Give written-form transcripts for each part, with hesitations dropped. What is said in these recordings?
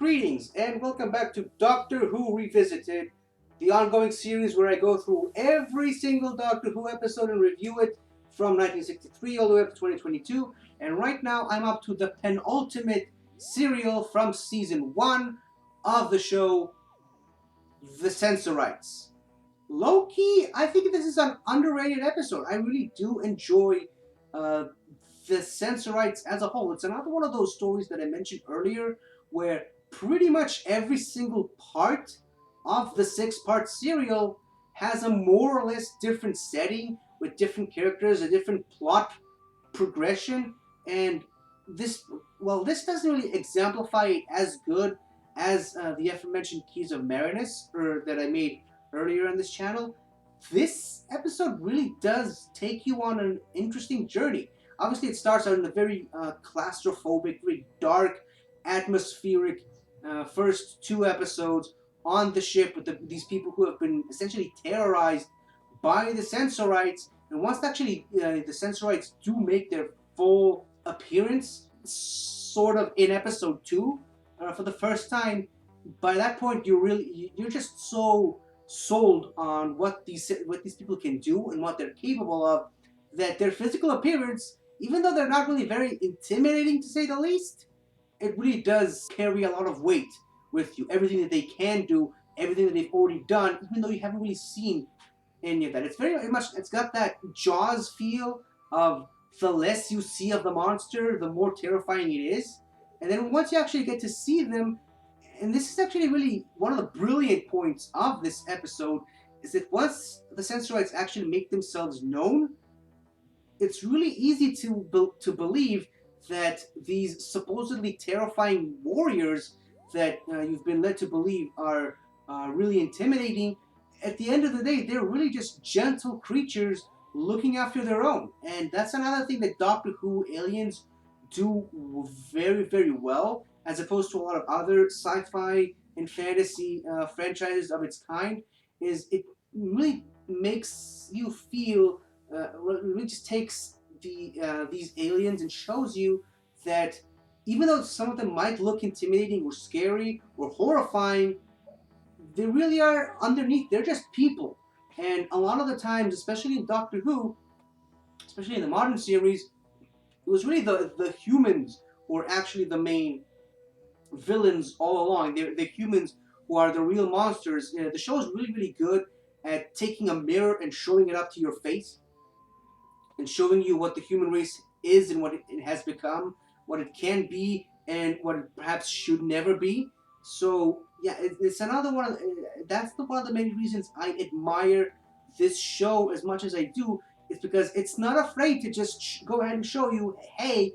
Greetings and welcome back to Doctor Who Revisited, the ongoing series where I go through every single Doctor Who episode and review it from 1963 all the way up to 2022. And right now I'm up to the penultimate serial from season 1 of the show, The Sensorites. Low-key, I think this is an underrated episode. I really do enjoy uh, The Sensorites as a whole. It's another one of those stories that I mentioned earlier where pretty much every single part of the 6-part serial has a more or less different setting with different characters, a different plot progression, and this doesn't really exemplify it as good as the aforementioned Keys of Marinus that I made earlier on this channel. This episode really does take you on an interesting journey. Obviously, it starts out in a very claustrophobic, very dark, atmospheric first 2 episodes on the ship with these people who have been essentially terrorized by the Sensorites. And once actually the Sensorites do make their full appearance, sort of in episode 2 for the first time, by that point you're just so sold on what these people can do and what they're capable of, that their physical appearance, even though they're not really very intimidating to say the least, it really does carry a lot of weight with you. Everything that they can do, everything that they've already done, even though you haven't really seen any of that. It's very much, it's got that Jaws feel of the less you see of the monster, the more terrifying it is. And then once you actually get to see them, and this is actually really one of the brilliant points of this episode, is that once the Sensorites actually make themselves known, it's really easy to believe that these supposedly terrifying warriors that you've been led to believe are really intimidating, at the end of the day, they're really just gentle creatures looking after their own. And that's another thing that Doctor Who aliens do very, very well, as opposed to a lot of other sci-fi and fantasy franchises of its kind, is it really makes you feel, it really just takes these aliens and shows you that even though some of them might look intimidating or scary or horrifying, they really are underneath, they're just people. And a lot of the times, especially in Doctor Who, especially in the modern series, it was really the humans who are actually the main villains all along. They're the humans who are the real monsters. The show is really, really good at taking a mirror and showing it up to your face and showing you what the human race is and what it has become, what it can be, and what it perhaps should never be. So yeah, it's another one of that's one of the main reasons I admire this show as much as I do. Is because it's not afraid to just go ahead and show you, hey,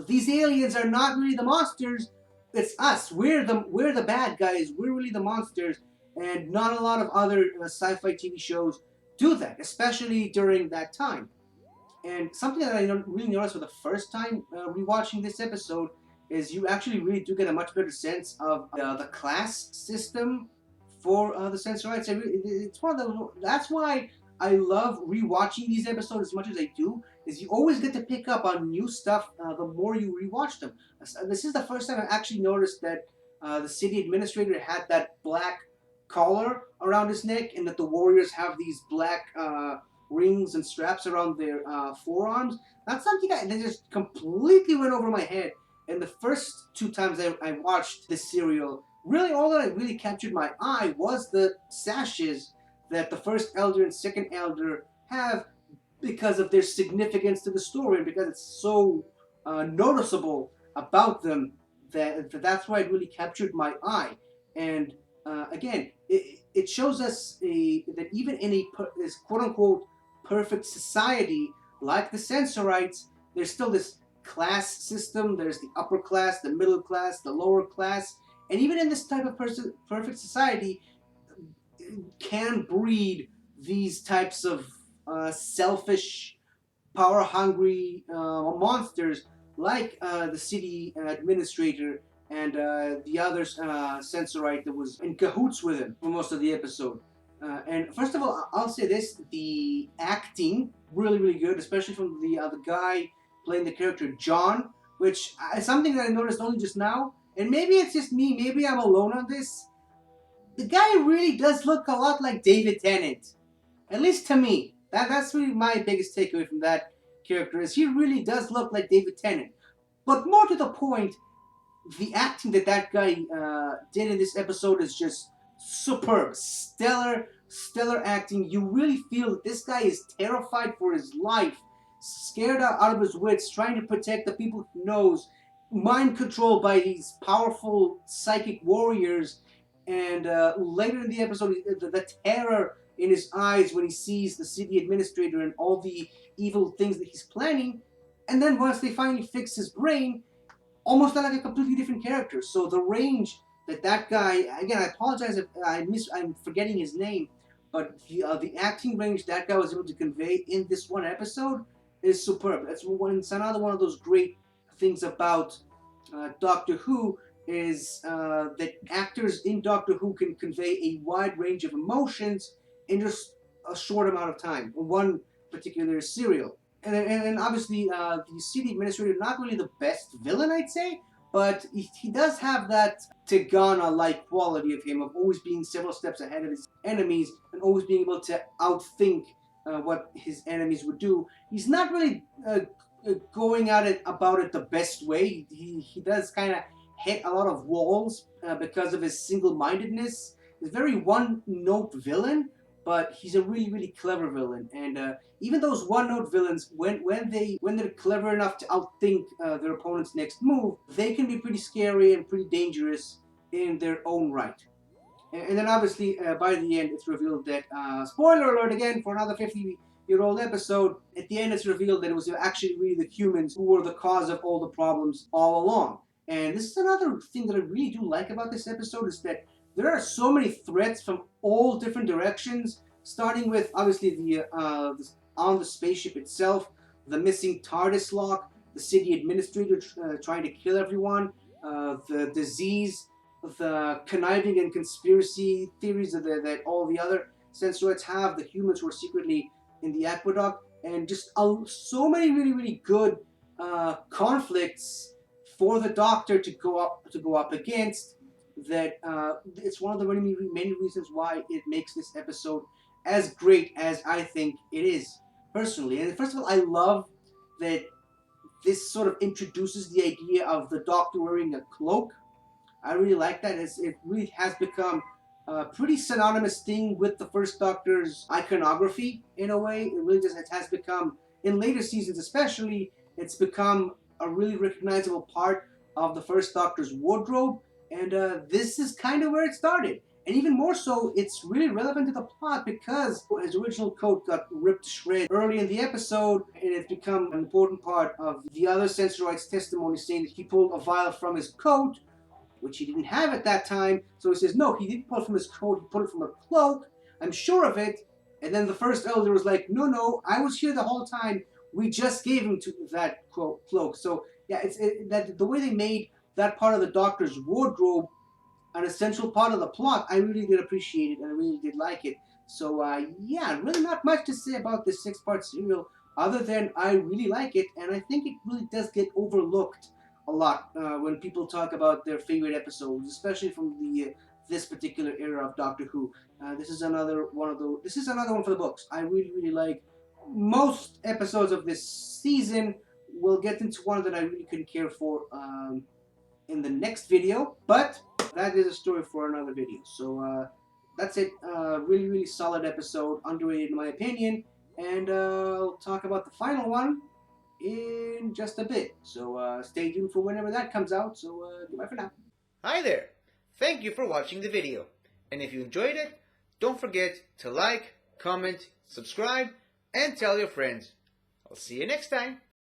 these aliens are not really the monsters. It's us. We're the bad guys. We're really the monsters. And not a lot of other sci-fi TV shows do that, especially during that time. And something that I really noticed for the first time rewatching this episode is you actually really do get a much better sense of the class system for the Sensorites. It's one of the. That's why I love rewatching these episodes as much as I do. Is you always get to pick up on new stuff the more you rewatch them. This is the first time I actually noticed that the city administrator had that black collar around his neck, and that the warriors have these black rings and straps around their forearms. That's something that just completely went over my head. And the first 2 times I watched this serial, really all that really captured my eye was the sashes that the first elder and second elder have, because of their significance to the story and because it's so noticeable about them, that's why it really captured my eye. And again, it shows us that even in this quote-unquote perfect society like the Sensorites, there's still this class system. There's the upper class, the middle class, the lower class, and even in this type of perfect society can breed these types of selfish, power-hungry monsters like the city administrator and the other Sensorite that was in cahoots with him for most of the episode. And first of all, I'll say this: the acting really, really good, especially from the guy playing the character John, which is something that I noticed only just now. and maybe it's just me, maybe I'm alone on this, the guy really does look a lot like David Tennant. At least to me. That's really my biggest takeaway from that character, is he really does look like David Tennant. But more to the point, the acting that guy did in this episode is just superb. Stellar acting. You really feel that this guy is terrified for his life, scared out of his wits, trying to protect the people he knows, mind controlled by these powerful psychic warriors. And later in the episode, the terror in his eyes when he sees the city administrator and all the evil things that he's planning. And then once they finally fix his brain, almost like a completely different character. So the range that guy, again, I apologize if I'm forgetting his name, but the acting range that guy was able to convey in this one episode is superb. It's another one of those great things about Doctor Who, is that actors in Doctor Who can convey a wide range of emotions in just a short amount of time, one particular serial. And obviously, the city administrator, not really the best villain, I'd say, but he does have that Tigana-like quality of him, of always being several steps ahead of his enemies, and always being able to outthink what his enemies would do. He's not really going at it about it the best way. He does kind of hit a lot of walls because of his single-mindedness. He's a very one-note villain, but he's a really clever villain. And even those one-note villains, when they're clever enough to outthink their opponent's next move, they can be pretty scary and pretty dangerous in their own right. And then obviously by the end it's revealed that, spoiler alert again for another 50-year-old episode, at the end it's revealed that it was actually really the humans who were the cause of all the problems all along. And this is another thing that I really do like about this episode, is that there are so many threats from all different directions, starting with obviously on the spaceship itself, the missing TARDIS lock, the city administrator trying to kill everyone, the disease, the conniving and conspiracy theories that all the other Sensorites have, the humans who are secretly in the aqueduct, and just so many really good conflicts for the Doctor to go up against. That it's one of the many reasons why it makes this episode as great as I think it is, personally. And first of all, I love that this sort of introduces the idea of the Doctor wearing a cloak. I really like that, as it really has become a pretty synonymous thing with the First Doctor's iconography, in a way. It really does. It has become, in later seasons especially, it's become a really recognizable part of the First Doctor's wardrobe. And this is kind of where it started. And even more so, it's really relevant to the plot because his original coat got ripped to shreds early in the episode, and it's become an important part of the other Sensorites' testimony, saying that he pulled a vial from his coat, which he didn't have at that time. So he says, no, he didn't pull it from his coat, he pulled it from a cloak. I'm sure of it. And then the first elder was like, no, I was here the whole time. We just gave him to that cloak. So yeah, that the way they made that part of the Doctor's wardrobe an essential part of the plot, I really did appreciate it, and I really did like it. So yeah, really not much to say about this 6-part serial, other than I really like it, and I think it really does get overlooked a lot when people talk about their favorite episodes, especially from this particular era of Doctor Who. This is another one for the books. I really like most episodes of this season. We'll get into one that I really couldn't care for in the next video, but that is a story for another video. So that's it. Really solid episode, underrated in my opinion, and I'll talk about the final one in just a bit. So stay tuned for whenever that comes out. So goodbye for now. Hi there! Thank you for watching the video, and if you enjoyed it, don't forget to like, comment, subscribe, and tell your friends. I'll see you next time.